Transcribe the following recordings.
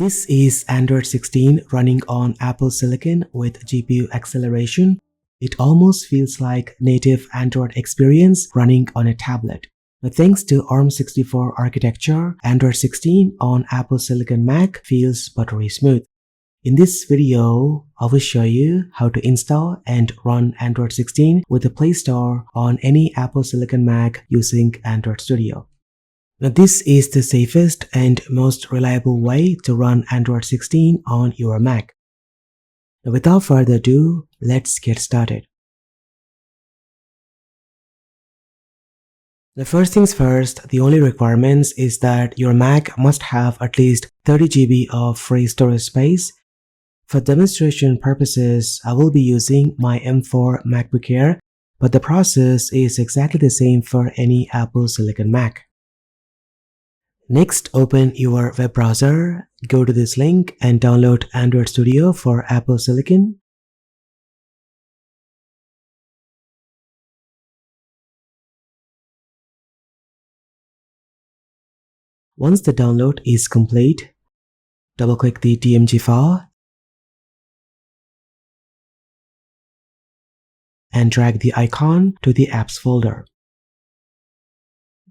This is Android 16 running on Apple Silicon with GPU acceleration. It almost feels like native Android experience running on a tablet. But thanks to ARM64 architecture, Android 16 on Apple Silicon Mac feels buttery smooth. In this video, I will show you how to install and run Android 16 with the Play Store on any Apple Silicon Mac using Android Studio. Now, this is the safest and most reliable way to run Android 16 on your Mac. Now, without further ado, let's get started. The first things first, the only requirements is that your Mac must have at least 30 GB of free storage space. For demonstration purposes, I will be using my M4 MacBook Air, but the process is exactly the same for any Apple Silicon Mac. Next, open your web browser, go to this link and download Android Studio for Apple Silicon. Once the download is complete, double-click the DMG file and drag the icon to the Apps folder.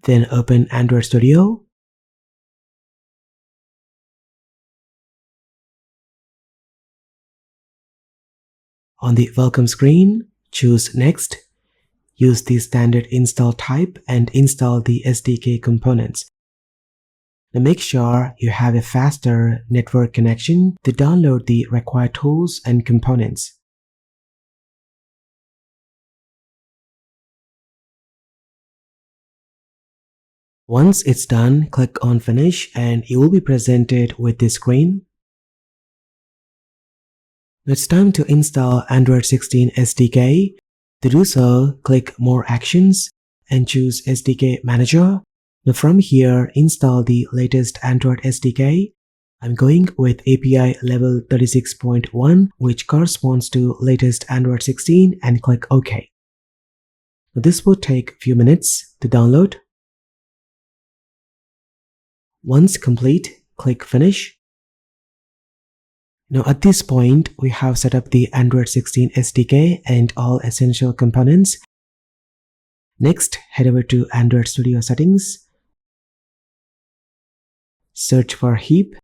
Then open Android Studio. On the welcome screen, choose Next. Use the standard install type and install the SDK components. Now make sure you have a faster network connection to download the required tools and components. Once it's done, click on Finish and you will be presented with this screen. It's time to install Android 16 SDK. To do so, click More Actions and choose SDK Manager. Now from here, install the latest Android SDK. I'm going with API level 36.1, which corresponds to latest Android 16, and click OK. Now this will take a few minutes to download. Once complete, click Finish. Now at this point, we have set up the Android 16 SDK and all essential components. Next, head over to Android Studio settings. Search for heap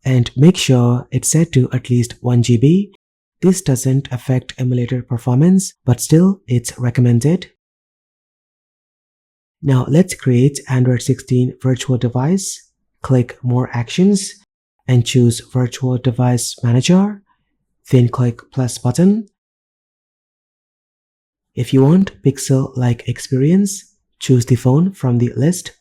and make sure it's set to at least 1 GB. This doesn't affect emulator performance, but still it's recommended. Now let's create Android 16 virtual device. Click More Actions and choose Virtual Device Manager, then click plus button. If you want pixel-like experience, choose the phone from the list.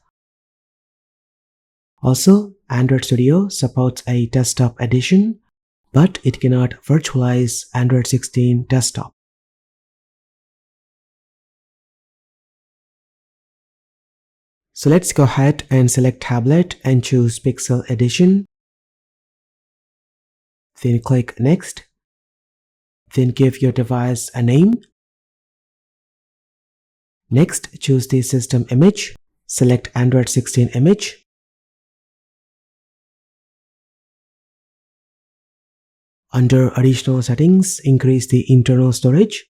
Also, Android Studio supports a desktop edition, but it cannot virtualize Android 16 desktop. So let's go ahead and select tablet and choose Pixel Edition. Then click Next. Then give your device a name. Next, choose the system image. Select Android 16 image. Under Additional Settings, increase the internal storage.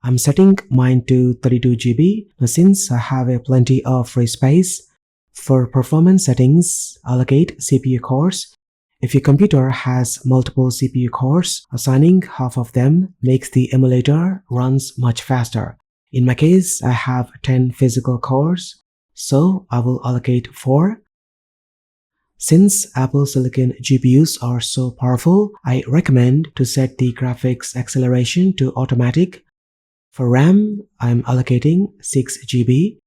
I'm setting mine to 32 GB. Now, since I have plenty of free space, for performance settings, allocate CPU cores. If your computer has multiple CPU cores, assigning half of them makes the emulator runs much faster. In my case, I have 10 physical cores, so I will allocate 4. Since Apple Silicon GPUs are so powerful, I recommend to set the graphics acceleration to automatic. For RAM, I'm allocating 6 GB.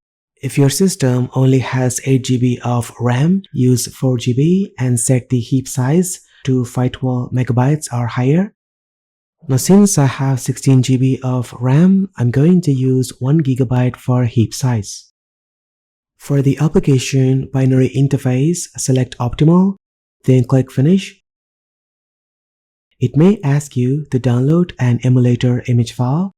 If your system only has 8 GB of RAM, use 4 GB and set the heap size to 512 MB or higher. Now since I have 16 GB of RAM, I'm going to use 1 GB for heap size. For the application binary interface, select Optimal, then click Finish. It may ask you to download an emulator image file.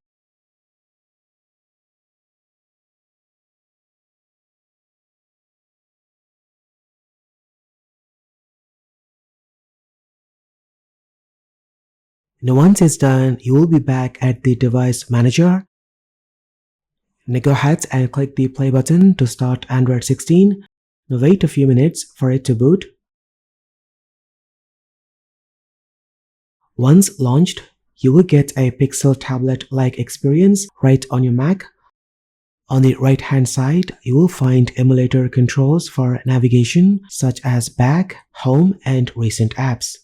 Now once it's done, you will be back at the device manager. Now go ahead and click the play button to start Android 16. Now wait a few minutes for it to boot. Once launched, you will get a Pixel tablet-like experience right on your Mac. On the right-hand side, you will find emulator controls for navigation such as back, home, and recent apps.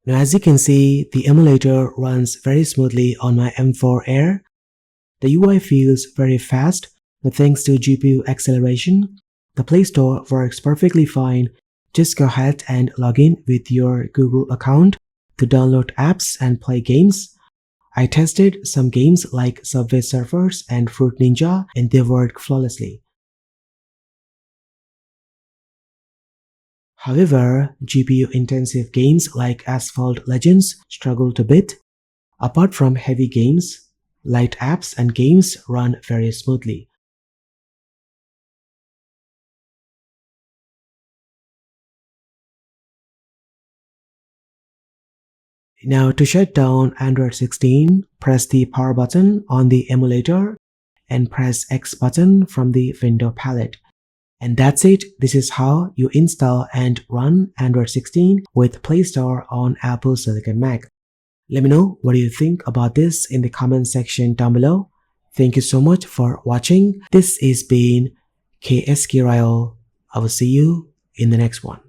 Now as you can see, the emulator runs very smoothly on my M4 Air. The UI feels very fast, but thanks to GPU acceleration, the Play Store works perfectly fine. Just go ahead and log in with your Google account to download apps and play games. I tested some games like Subway Surfers and Fruit Ninja and they work flawlessly. However, GPU-intensive games like Asphalt Legends struggled a bit. Apart from heavy games, light apps and games run very smoothly. Now to shut down Android 16, press the power button on the emulator and press X button from the window palette. And that's it. This is how you install and run Android 16 with Play Store on Apple Silicon Mac. Let me know what you think about this in the comment section down below. Thank you so much for watching. This has been KSK. I will see you in the next one.